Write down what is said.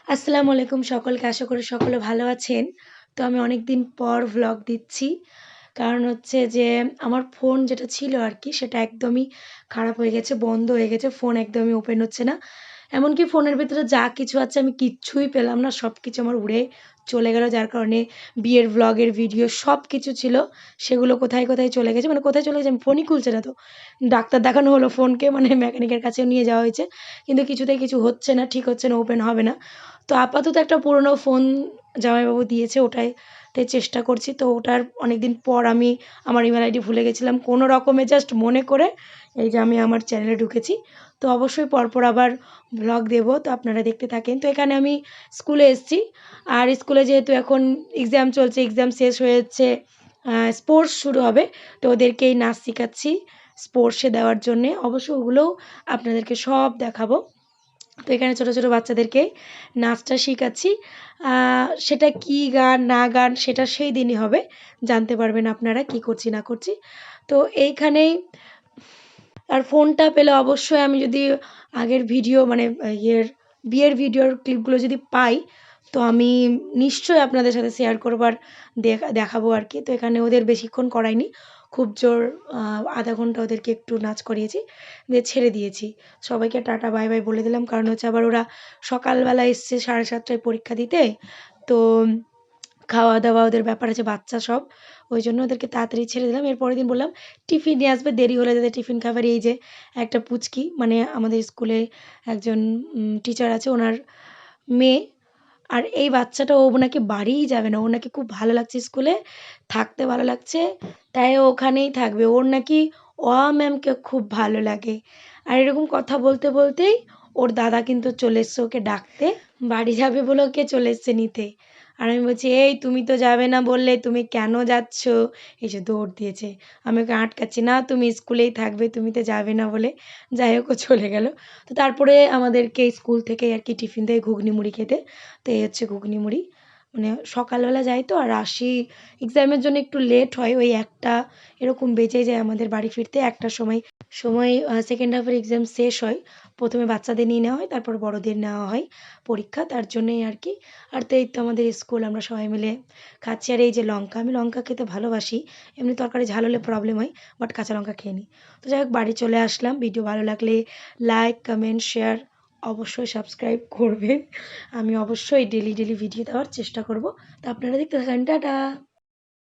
আসসালামু আলাইকুম সকলকে। আশা করি সকলে ভালো আছেন। তো আমি অনেকদিন পর ভ্লগ দিচ্ছি। কারণ হচ্ছে যে আমার ফোন যেটা ছিল আরকি সেটা একদমই খারাপ হয়ে গেছে, বন্ধ হয়ে গেছে। ফোন একদমই ওপেন হচ্ছে না। এমনকি ফোনের ভেতরে যা কিছু আছে আমি কিচ্ছুই পেলাম না। সবকিছু আমার উড়ে চলে গেল। যার কারণে বিয়ের ভ্লগের ভিডিও সবকিছু ছিল। সেগুলো কোথায়, কোথায় চলে গেছে। মানে কোথায় চলে গেছে আমি ফোনই খুলছে না তো। ডাক্তার দেখানো হলো ফোনকে, মানে মেকানিকের কাছেও নিয়ে যাওয়া হয়েছে। কিন্তু কিছুতেই কিছু হচ্ছে না, ঠিক হচ্ছে না, ওপেন হবে না। তো আপাতত একটা পুরনো ফোন জামাইবাবু দিয়েছে, ওটাতে চেষ্টা করছি। তো ওটার অনেকদিন পর আমি আমার ইমেল আইডি ভুলে গেছিলাম। কোনো রকমে জাস্ট মনে করে এই যে আমি আমার চ্যানেলে ঢুকেছি। তো অবশ্যই পরপর আবার ভ্লগ দেবো, তো আপনারা দেখতে থাকেন। তো এখানে আমি স্কুলে এসেছি। আর স্কুলে যেহেতু এখন এক্সাম চলছে, এক্সাম শেষ হয়েছে, স্পোর্টস শুরু হবে। তো ওদেরকেই নাচ শেখাচ্ছি স্পোর্টসে দেওয়ার জন্যে। অবশ্য ওগুলোও আপনাদেরকে সব দেখাবো। তো এখানে ছোটো ছোটো বাচ্চাদেরকে নাচটা শেখাচ্ছি। সেটা কী গান না গান সেটা সেই দিনই হবে, জানতে পারবেন আপনারা কী করছি না করছি। তো এইখানেই আর ফোনটা পেলে অবশ্যই আমি যদি আগের ভিডিও মানে বিয়ের ভিডিওর ক্লিপগুলো যদি পাই, তো আমি নিশ্চয়ই আপনাদের সাথে শেয়ার করবো আর দেখাবো আর কি। তো এখানে ওদের বেশিক্ষণ করাইনি, খুব জোর আধা ঘন্টা ওদেরকে একটু নাচ করিয়েছি, দিয়ে ছেড়ে দিয়েছি। সবাইকে টাটা বাই বাই বলে দিলাম, কারণ হচ্ছে আবার ওরা সকালবেলা এসছে 7:30টায় পরীক্ষা দিতে। তো খাওয়া দাওয়া ওদের ব্যাপার আছে, বাচ্চা সব, ওই জন্য ওদেরকে তাড়াতাড়ি ছেড়ে দিলাম। এর পরের দিন বললাম টিফিন নিয়ে আসবে, দেরি হলে যাতে টিফিন খাবার। এই যে একটা পুচকি, মানে আমাদের স্কুলে একজন টিচার আছে, ওনার মেয়ে। আর এই বাচ্চাটা, ও নাকি বাড়িই যাবে না, ওর নাকি খুব ভালো লাগছে স্কুলে থাকতে, ভালো লাগছে, তাই ও ওখানেই থাকবে। ওর নাকি ম্যামকে খুব ভালো লাগে। আর এরকম কথা বলতে বলতেই ওর দাদা কিন্তু চলে এসছে ওকে ডাকতে, বাড়ি যাবে বলে ওকে চলে এসছে নিতে। আর আমি বলছি, এই তুমি তো যাবে না বললে, তুমি কেন যাচ্ছ? এই যে দৌড় দিয়েছে। আমি ওকে আটকাচ্ছি, না তুমি স্কুলেই থাকবে, তুমি তো যাবে না বলে। যাই হোক, ও চলে গেল। তো তারপরে আমাদেরকে স্কুল থেকেই আর কি টিফিন দেয় ঘুগনি মুড়ি খেতে। তো এই হচ্ছে ঘুগনি মুড়ি। মানে সকালবেলা যাই তো, আর আসি এক্সামের জন্য একটু লেট হয়, ওই 1টা এরকম বেজে যায় আমাদের বাড়ি ফিরতে। 1টার সময় সময় সেকেন্ড হাফের এক্সাম শেষ হয়। প্রথমে বাচ্চাদের নিয়ে নেওয়া হয়, তারপর বড়দের নেওয়া হয় পরীক্ষা, তার জন্যই আর কি। আর তো এই তো আমাদের স্কুল, আমরা সবাই মিলে খাচ্ছি। আর এই যে লঙ্কা, আমি লঙ্কা খেতে ভালোবাসি। এমনি তরকারি ঝাল হলে প্রবলেম হয়, বাট কাঁচা লঙ্কা খেয়ে নিই। তো যাই হোক, বাড়ি চলে আসলাম। ভিডিও ভালো লাগলে লাইক, কমেন্ট, শেয়ার, অবশ্যই সাবস্ক্রাইব করবেন। আমি অবশ্যই ডেলি ভিডিও দেওয়ার চেষ্টা করব। তো আপনারা দেখতে থাকেন। টাটা।